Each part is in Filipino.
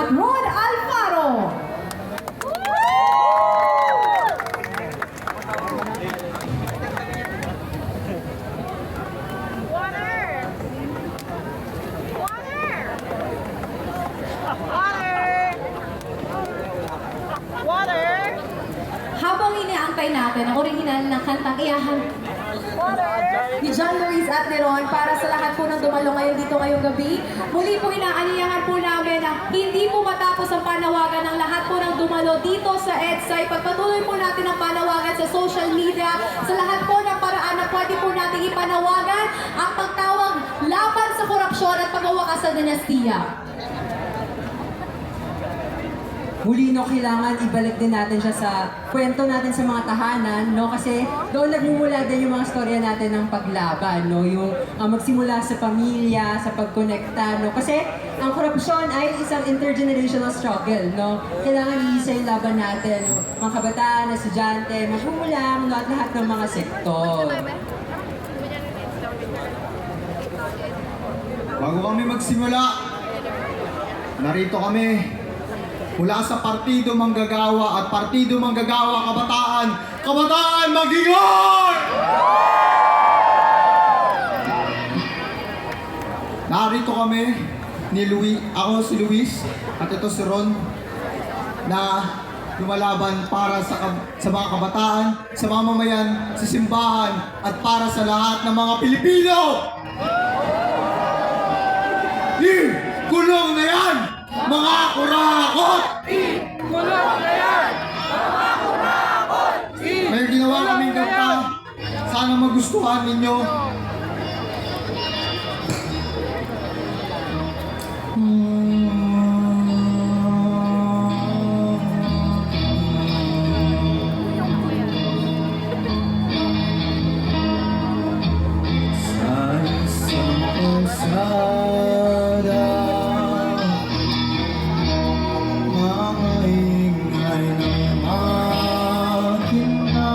Ron Alfaro. Habang iniaantay natin ang original na kantang Iyahan ni John Luis at ni Ron para sa lahat po ng dumalo ngayon dito ngayong gabi, muli po inaaniyahan po namin na hindi po matapos ang panawagan ng lahat po ng dumalo dito sa EDSA. Pagpatuloy po natin ang panawagan sa social media, sa lahat po ng paraan na pwede po natin ipanawagan ang pagtawag laban sa korupsyon at pagwawakas sa dinastiya. Muli, no, kailangan ibalik din natin siya sa kwento natin sa mga tahanan, no? Kasi doon nagmumula din yung mga storya natin ng paglaban, no? Yung magsimula sa pamilya, sa pagkonekta, no? Kasi ang korupsyon ay isang intergenerational struggle, no? Kailangan iisa yung laban natin, no? Mga kabataan, estudyante, magmumulang, no? At lahat ng mga sektor. Bago kami magsimula, narito kami mula sa Partido Manggagawa at Partido Manggagawa Kabataan, Kabataan Mag-ingat! Narito kami ni Luis, ako si Luis at ito si Ron, na lumalaban para sa mga kabataan, sa mga mamayan, sa simbahan at para sa lahat ng mga Pilipino! Kulong na yan! Mga kurakot! Kulong na yan! Mga kurakot! May ginawa kaming kanta. Sana magustuhan ninyo. Sa isang kalsada, mga ingay ng makina,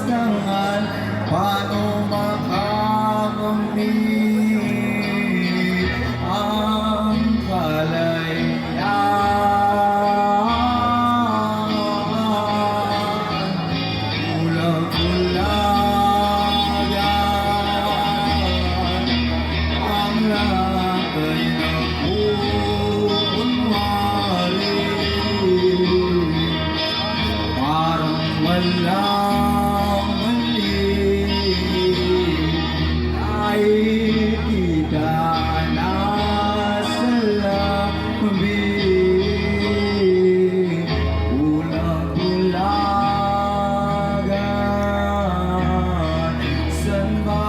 langan, paano makamamit ang kalayaan. Ulag-ulagan ang lakay na kunwari, parang walang mali. Nakikita na sa labi, ulag-ulagan, saan ba